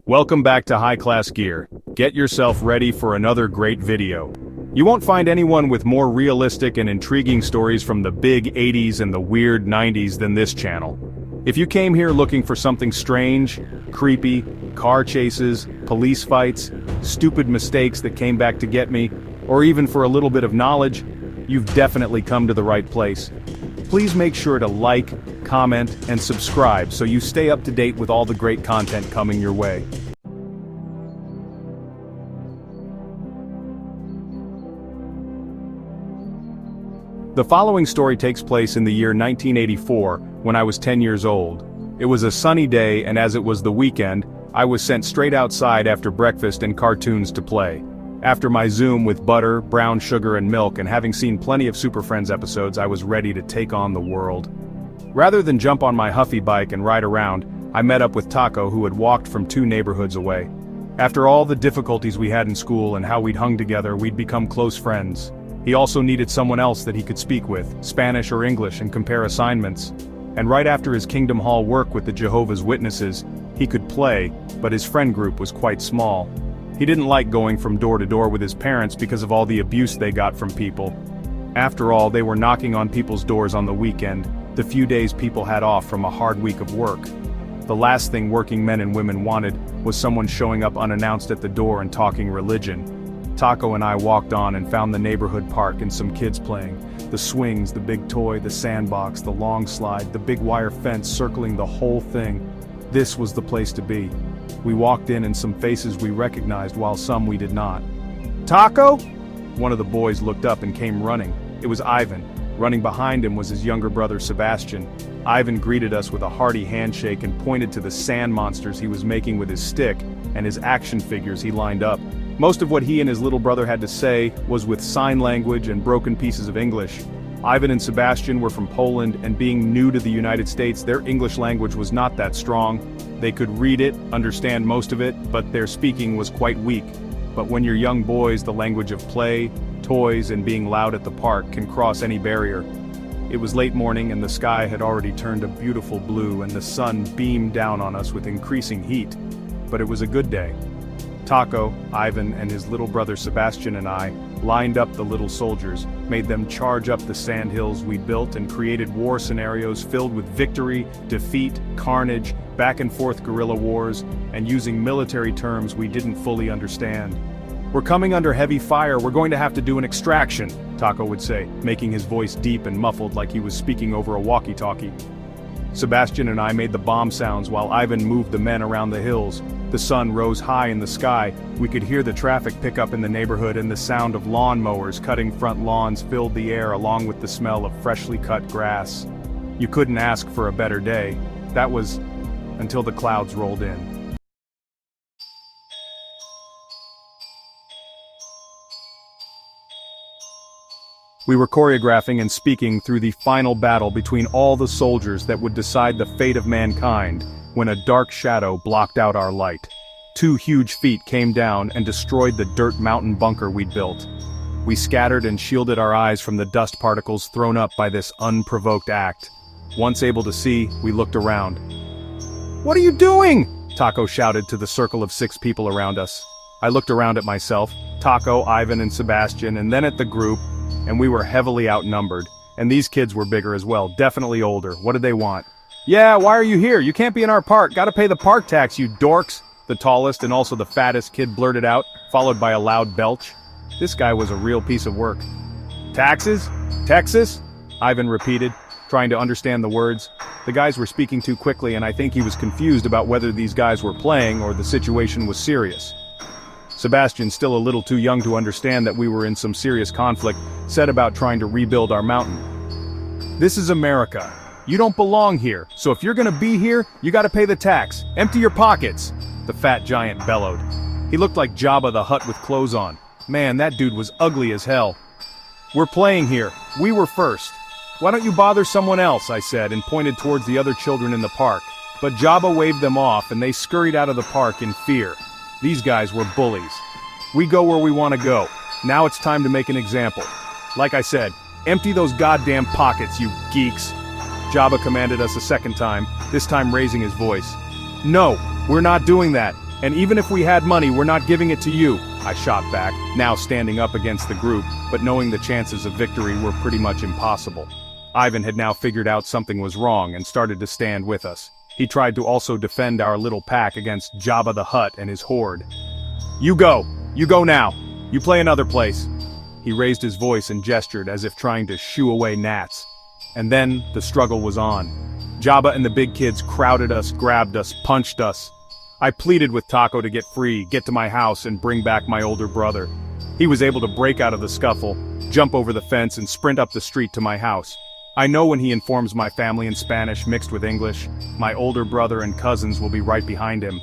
Welcome back to High Class Gear. Get yourself ready for another great video. You won't find anyone with more realistic and intriguing stories from the big 80s and the weird 90s than this channel. If you came here looking for something strange, creepy, car chases, police fights, stupid mistakes that came back to get me, or even for a little bit of knowledge, you've definitely come to the right place. Please make sure to like, comment, and subscribe so you stay up to date with all the great content coming your way. The following story takes place in the year 1984, when I was 10 years old. It was a sunny day, and as it was the weekend, I was sent straight outside after breakfast and cartoons to play. After my Zoom with butter, brown sugar and milk, and having seen plenty of Super Friends episodes, I was ready to take on the world. Rather than jump on my Huffy bike and ride around, I met up with Taco, who had walked from 2 neighborhoods away. After all the difficulties we had in school and how we'd hung together, we'd become close friends. He also needed someone else that he could speak with, Spanish or English, and compare assignments. And right after his Kingdom Hall work with the Jehovah's Witnesses, he could play, but his friend group was quite small. He didn't like going from door to door with his parents because of all the abuse they got from people. After all, they were knocking on people's doors on the weekend, the few days people had off from a hard week of work. The last thing working men and women wanted was someone showing up unannounced at the door and talking religion. Taco and I walked on and found the neighborhood park and some kids playing. The swings, the big toy, the sandbox, the long slide, the big wire fence circling the whole thing. This was the place to be. We walked in and some faces we recognized while some we did not. "Taco?" One of the boys looked up and came running. It was Ivan. Running behind him was his younger brother Sebastian. Ivan greeted us with a hearty handshake and pointed to the sand monsters he was making with his stick and his action figures he lined up. Most of what he and his little brother had to say was with sign language and broken pieces of English. Ivan and Sebastian were from Poland, and being new to the United States, their English language was not that strong. They could read it, understand most of it, but their speaking was quite weak. But when you're young boys, the language of play, toys, and being loud at the park can cross any barrier. It was late morning and the sky had already turned a beautiful blue and the sun beamed down on us with increasing heat. But it was a good day. Taco, Ivan, and his little brother Sebastian and I lined up the little soldiers, made them charge up the sand hills we built, and created war scenarios filled with victory, defeat, carnage, back and forth guerrilla wars, and using military terms we didn't fully understand. "We're coming under heavy fire, we're going to have to do an extraction," Taco would say, making his voice deep and muffled like he was speaking over a walkie-talkie. Sebastian and I made the bomb sounds while Ivan moved the men around the hills. The sun rose high in the sky, we could hear the traffic pick up in the neighborhood, and the sound of lawn mowers cutting front lawns filled the air along with the smell of freshly cut grass. You couldn't ask for a better day. That was until the clouds rolled in. We were choreographing and speaking through the final battle between all the soldiers that would decide the fate of mankind, when a dark shadow blocked out our light. 2 huge feet came down and destroyed the dirt mountain bunker we'd built. We scattered and shielded our eyes from the dust particles thrown up by this unprovoked act. Once able to see, we looked around. "What are you doing?" Taco shouted to the circle of 6 people around us. I looked around at myself, Taco, Ivan, and Sebastian, and then at the group, and we were heavily outnumbered. And these kids were bigger as well, definitely older. What did they want? "Yeah, why are you here? You can't be in our park. Gotta pay the park tax, you dorks," the tallest and also the fattest kid blurted out, followed by a loud belch. This guy was a real piece of work. "Taxes? Texas?" Ivan repeated, trying to understand the words. The guys were speaking too quickly, and I think he was confused about whether these guys were playing or the situation was serious. Sebastian, still a little too young to understand that we were in some serious conflict, said about trying to rebuild our mountain. "This is America. You don't belong here, so if you're gonna be here, you gotta pay the tax. Empty your pockets," the fat giant bellowed. He looked like Jabba the Hutt with clothes on. Man, that dude was ugly as hell. "We're playing here. We were first. Why don't you bother someone else?" I said, and pointed towards the other children in the park. But Jabba waved them off and they scurried out of the park in fear. These guys were bullies. "We go where we want to go. Now it's time to make an example. Like I said, empty those goddamn pockets, you geeks." Jabba commanded us a second time, this time raising his voice. "No, we're not doing that. And even if we had money, we're not giving it to you, I shot back, now standing up against the group, but knowing the chances of victory were pretty much impossible. Ivan had now figured out something was wrong and started to stand with us. He tried to also defend our little pack against Jabba the Hutt and his horde. You go now, you play another place. He raised his voice and gestured as if trying to shoo away gnats. And then, the struggle was on. Jabba and the big kids crowded us, grabbed us, punched us. I pleaded with Taco to get free, get to my house, and bring back my older brother. He was able to break out of the scuffle, jump over the fence, and sprint up the street to my house. I know when he informs my family in Spanish mixed with English, my older brother and cousins will be right behind him.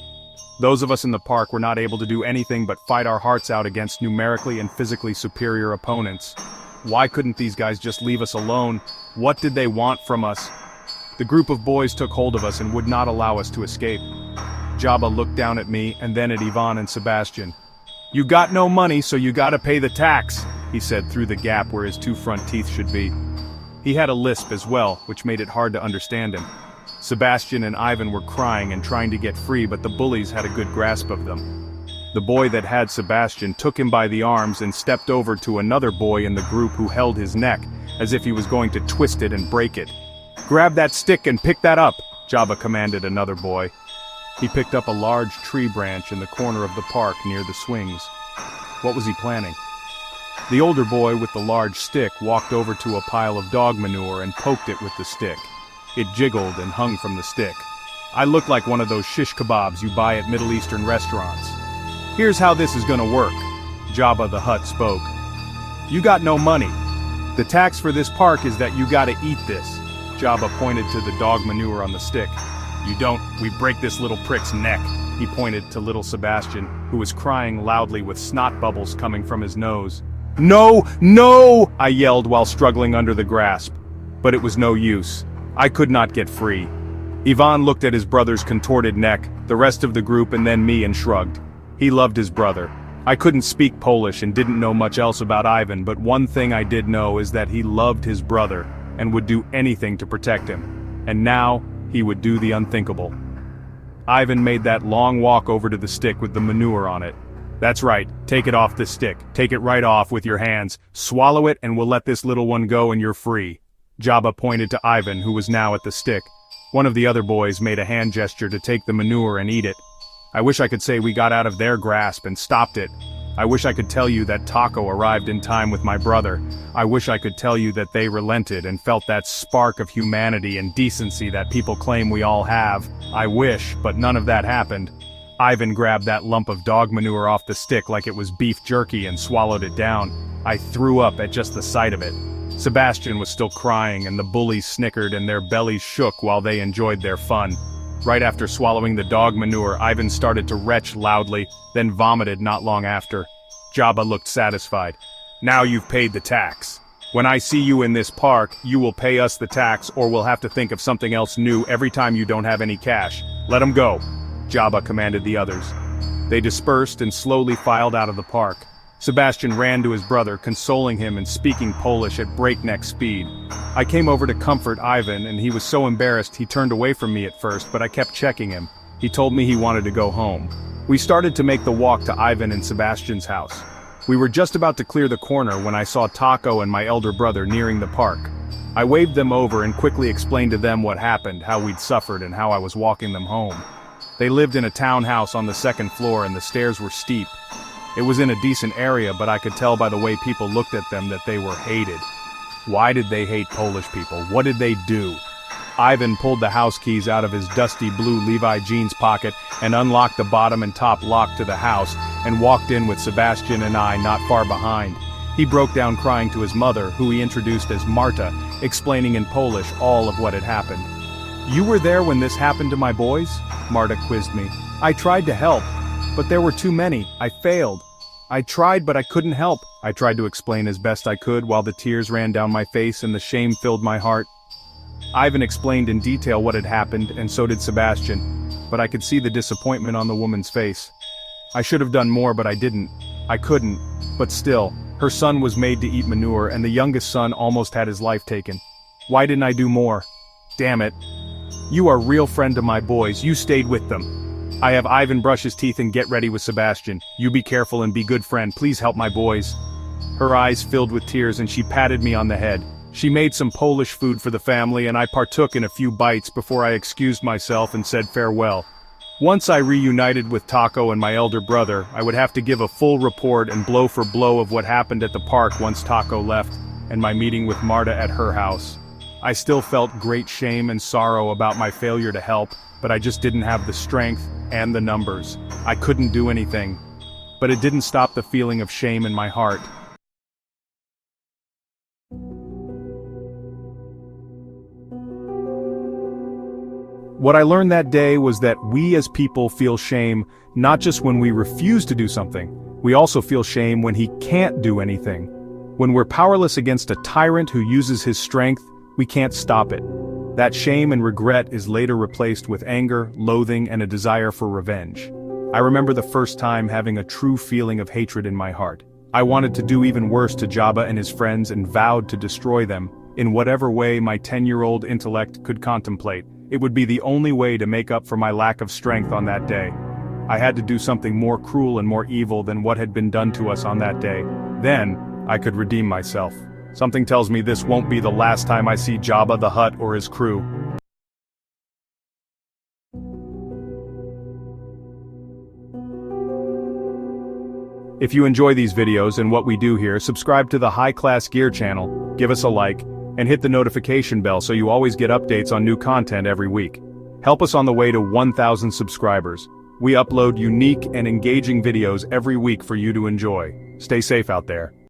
Those of us in the park were not able to do anything but fight our hearts out against numerically and physically superior opponents. Why couldn't these guys just leave us alone? What did they want from us? The group of boys took hold of us and would not allow us to escape. Jabba looked down at me and then at Ivan and Sebastian. You got no money, so you gotta pay the tax, he said through the gap where his two front teeth should be. He had a lisp as well, which made it hard to understand him. Sebastian and Ivan were crying and trying to get free, but the bullies had a good grasp of them. The boy that had Sebastian took him by the arms and stepped over to another boy in the group who held his neck, as if he was going to twist it and break it. Grab that stick and pick that up, Jabba commanded another boy. He picked up a large tree branch in the corner of the park near the swings. What was he planning? The older boy with the large stick walked over to a pile of dog manure and poked it with the stick. It jiggled and hung from the stick. I looked like one of those shish kebabs you buy at Middle Eastern restaurants. Here's how this is gonna work, Jabba the Hutt spoke. You got no money. The tax for this park is that you gotta eat this. Jabba pointed to the dog manure on the stick. You don't, we break this little prick's neck. He pointed to little Sebastian, who was crying loudly with snot bubbles coming from his nose. No, no, I yelled while struggling under the grasp. But it was no use. I could not get free. Ivan looked at his brother's contorted neck, the rest of the group and then me and shrugged. He loved his brother. I couldn't speak Polish and didn't know much else about Ivan, but one thing I did know is that he loved his brother and would do anything to protect him. And now, he would do the unthinkable. Ivan made that long walk over to the stick with the manure on it. That's right, take it off the stick. Take it right off with your hands. Swallow it and we'll let this little one go and you're free. Jabba pointed to Ivan, who was now at the stick. One of the other boys made a hand gesture to take the manure and eat it. I wish I could say we got out of their grasp and stopped it. I wish I could tell you that Taco arrived in time with my brother. I wish I could tell you that they relented and felt that spark of humanity and decency that people claim we all have. I wish, but none of that happened. Ivan grabbed that lump of dog manure off the stick like it was beef jerky and swallowed it down. I threw up at just the sight of it. Sebastian was still crying and the bullies snickered and their bellies shook while they enjoyed their fun. Right after swallowing the dog manure, Ivan started to retch loudly, then vomited not long after. Jabba looked satisfied. Now you've paid the tax. When I see you in this park, you will pay us the tax or we'll have to think of something else new every time you don't have any cash. Let him go, Jabba commanded the others. They dispersed and slowly filed out of the park. Sebastian ran to his brother, consoling him and speaking Polish at breakneck speed. I came over to comfort Ivan and he was so embarrassed he turned away from me at first, but I kept checking him. He told me he wanted to go home. We started to make the walk to Ivan and Sebastian's house. We were just about to clear the corner when I saw Taco and my elder brother nearing the park. I waved them over and quickly explained to them what happened, how we'd suffered and how I was walking them home. They lived in a townhouse on the second floor and the stairs were steep. It was in a decent area, but I could tell by the way people looked at them that they were hated. Why did they hate Polish people? What did they do? Ivan pulled the house keys out of his dusty blue Levi jeans pocket and unlocked the bottom and top lock to the house and walked in with Sebastian and I not far behind. He broke down crying to his mother, who he introduced as Marta, explaining in Polish all of what had happened. You were there when this happened to my boys? Marta quizzed me. I tried to help, but there were too many. I failed. I tried, but I couldn't help. I tried to explain as best I could while the tears ran down my face and the shame filled my heart. Ivan explained in detail what had happened, and so did Sebastian, but I could see the disappointment on the woman's face. I should have done more, but I didn't. I couldn't, but still, her son was made to eat manure and the youngest son almost had his life taken. Why didn't I do more? Damn it. You are a real friend to my boys, you stayed with them. I have Ivan brush his teeth and get ready with Sebastian. You be careful and be good friend, please help my boys. Her eyes filled with tears and she patted me on the head. She made some Polish food for the family and I partook in a few bites before I excused myself and said farewell. Once I reunited with Taco and my elder brother, I would have to give a full report and blow for blow of what happened at the park once Taco left, and my meeting with Marta at her house. I still felt great shame and sorrow about my failure to help, but I just didn't have the strength and the numbers. I couldn't do anything. But it didn't stop the feeling of shame in my heart. What I learned that day was that we as people feel shame not just when we refuse to do something, we also feel shame when he can't do anything. When we're powerless against a tyrant who uses his strength, we can't stop it. That shame and regret is later replaced with anger, loathing, and a desire for revenge. I remember the first time having a true feeling of hatred in my heart. I wanted to do even worse to Jabba and his friends and vowed to destroy them, in whatever way my 10-year-old intellect could contemplate. It would be the only way to make up for my lack of strength on that day. I had to do something more cruel and more evil than what had been done to us on that day. Then, I could redeem myself. Something tells me this won't be the last time I see Jabba the Hutt or his crew. If you enjoy these videos and what we do here, subscribe to the High Class Gear channel, give us a like, and hit the notification bell so you always get updates on new content every week. Help us on the way to 1,000 subscribers. We upload unique and engaging videos every week for you to enjoy. Stay safe out there.